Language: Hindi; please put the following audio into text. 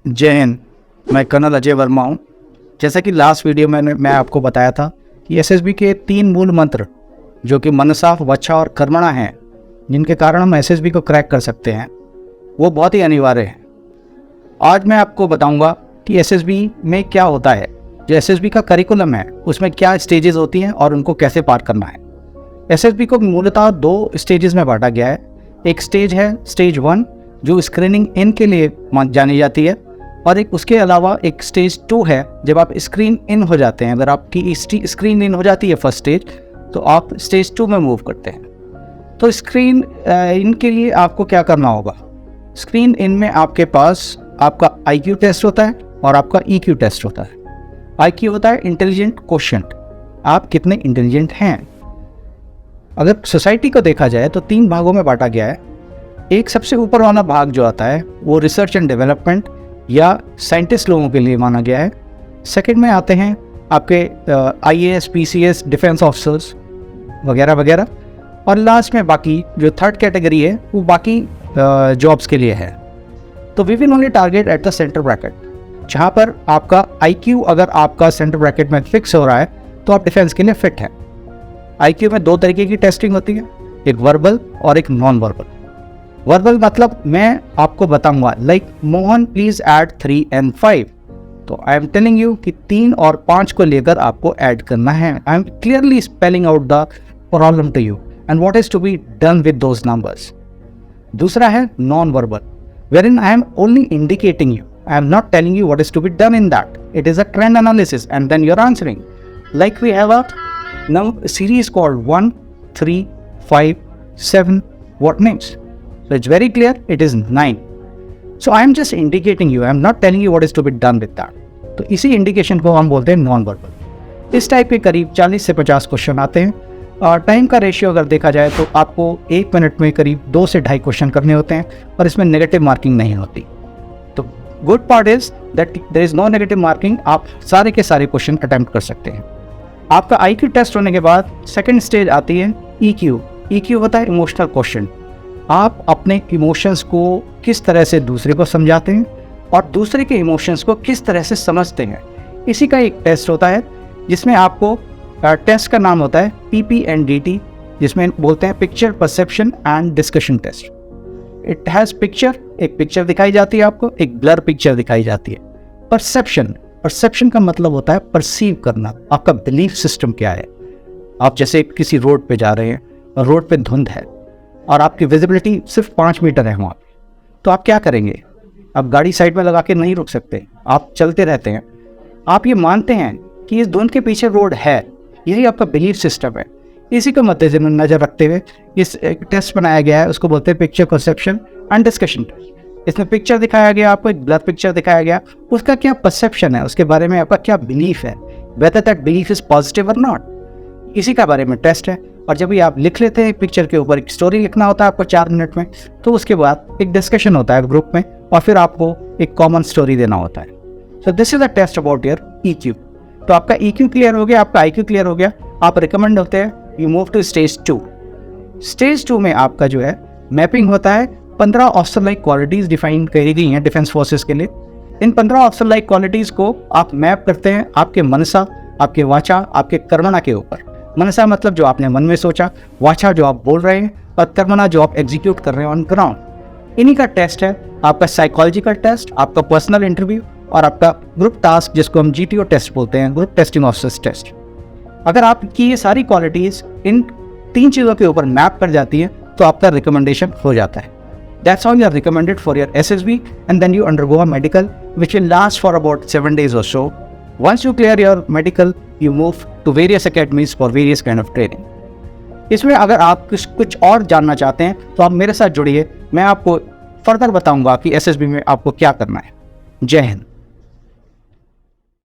जय हिंद। मैं कर्नल अजय वर्मा हूँ। जैसा कि लास्ट वीडियो में मैं आपको बताया था कि एसएसबी के 3 मूल मंत्र जो कि मनसा, वच्छा और कर्मणा हैं, जिनके कारण हम एसएसबी को क्रैक कर सकते हैं, वो बहुत ही अनिवार्य है। आज मैं आपको बताऊंगा कि एसएसबी में क्या होता है, जो एसएसबी का करिकुलम है उसमें क्या स्टेजेस होती हैं और उनको कैसे पार करना है। एसएसबी को मूलतः 2 स्टेजेस में बांटा गया है। एक स्टेज है स्टेज 1 जो स्क्रीनिंग इन के लिए जानी जाती है, और एक उसके अलावा एक स्टेज 2 है जब आप स्क्रीन इन हो जाते हैं। अगर आपकी स्क्रीन इन हो जाती है फर्स्ट स्टेज, तो आप स्टेज 2 में मूव करते हैं। तो स्क्रीन इन के लिए आपको क्या करना होगा? स्क्रीन इन में आपके पास आपका आईक्यू टेस्ट होता है और आपका ईक्यू टेस्ट होता है। आईक्यू होता है इंटेलिजेंट क्वोशिएंट, आप कितने इंटेलिजेंट हैं। अगर सोसाइटी को देखा जाए तो 3 भागों में बांटा गया है। एक सबसे ऊपर वाला भाग जो आता है वो रिसर्च एंड डेवलपमेंट या साइंटिस्ट लोगों के लिए माना गया है। सेकंड में आते हैं आपके आईएएस, पीसीएस, डिफेंस ऑफिसर्स वगैरह वगैरह, और लास्ट में बाकी जो थर्ड कैटेगरी है वो बाकी जॉब्स के लिए है। तो we will only target at the centre bracket, जहाँ पर आपका आईक्यू अगर आपका सेंटर ब्रैकेट में फिक्स हो रहा है तो आप डिफेंस के लिए फिट हैं। आईक्यू में 2 तरीके की टेस्टिंग होती है, एक वर्बल और एक नॉन वर्बल। वर्बल मतलब मैं आपको बताऊंगा like Mohan please add 3 and 5, तो आई एम टेलिंग यू कि 3 और 5 को लेकर आपको ऐड करना है। I am clearly spelling out the problem to you and what is to be done with those numbers. दूसरा है non verbal, wherein I am only indicating you. I am not telling you what is to be done in that. It is a trend analysis and then you're answering. Like we have a series called 1, 3, 5, 7. What names? So it's very clear, it is 9. So I am just indicating you. I am not telling you what is to be done with that. तो इसी इंडिकेशन को हम बोलते हैं नॉन वर्बल। इस टाइप के करीब 40 से 50 क्वेश्चन आते हैं। और टाइम का रेशियो अगर देखा जाए तो आपको 1 मिनट में करीब 2 से 2.5 क्वेश्चन करने होते हैं, और इसमें नेगेटिव मार्किंग नहीं होती। तो good part is that there is no negative marking, आप सारे के सारे क्वेश्चन अटेम्प्ट कर सकते हैं। आपका आईक्यू टेस्ट होने के बाद सेकंड स्टेज आती है ईक्यू। ईक्यू होता है इमोशनल क्वेश्चन। आप अपने इमोशंस को किस तरह से दूसरे को समझाते हैं और दूसरे के इमोशंस को किस तरह से समझते हैं, इसी का एक टेस्ट होता है, जिसमें आपको टेस्ट का नाम होता है PPNDT, जिसमें बोलते हैं picture perception and discussion test. It has picture, एक पिक्चर दिखाई जाती है आपको, एक ब्लर पिक्चर दिखाई जाती है। परसेप्शन का मतलब होता है परसीव करना, आपका बिलीफ सिस्टम क्या है। आप जैसे किसी रोड पे जा रहे हैं और रोड पे धुंध है और आपकी विजिबिलिटी सिर्फ 5 मीटर है वहाँ, तो आप क्या करेंगे? आप गाड़ी साइड में लगा के नहीं रुक सकते, आप चलते रहते हैं। आप ये मानते हैं कि इस धुंध के पीछे रोड है, यही आपका बिलीफ सिस्टम है। इसी को मद्देनजर रखते हुए इस एक टेस्ट बनाया गया है, उसको बोलते हैं picture perception and discussion test. इसमें पिक्चर दिखाया गया, आपको एक ब्लर पिक्चर दिखाया गया, उसका क्या परसेप्शन है, उसके बारे में आपका क्या बिलीफ है, whether that belief is positive और नॉट, इसी का बारे में टेस्ट है। और जब भी आप लिख लेते हैं पिक्चर के ऊपर, एक स्टोरी लिखना होता है आपको 4 मिनट में, तो उसके बाद एक डिस्कशन होता है ग्रुप में, और फिर आपको एक कॉमन स्टोरी देना होता है। So this is the test about your EQ। तो आपका EQ क्लियर हो गया, आपका IQ क्लियर हो गया, आप रिकमेंड होते हैं you move to stage 2। Stage 2 में आपका जो है मैपिंग होता है। 15 ऑफिसर लाइक क्वालिटीज डिफाइन करी गई हैं डिफेंस फोर्सेस के लिए। इन 15 ऑफिसर लाइक क्वालिटीज को आप मैप करते हैं आपके मनसा, आपके वाचा, आपके कर्मणा के ऊपर। मनसा मतलब जो आपने मन में सोचा, वाचा जो आप बोल रहे हैं, और कर्मणा जो आप एग्जीक्यूट कर रहे हैं ऑन ग्राउंड। इन्हीं का टेस्ट है आपका साइकोलॉजिकल टेस्ट, आपका पर्सनल इंटरव्यू, और आपका ग्रुप टास्क जिसको हम GTO टेस्ट बोलते हैं, ग्रुप टेस्टिंग ऑफिसर्स टेस्ट। अगर आपकी ये सारी क्वालिटीज़ इन 3 चीज़ों के ऊपर मैप कर जाती हैं तो आपका रिकमेंडेशन हो जाता है। That's how you are recommended for your SSB, and then you undergo a medical which will last for about 7 days or so. Once you clear your medical, you move to various academies for various kind of training. इसमें अगर आप कुछ और जानना चाहते हैं तो आप मेरे साथ जुड़िए, मैं आपको फर्दर बताऊंगा कि SSB में आपको क्या करना है। जय हिंद।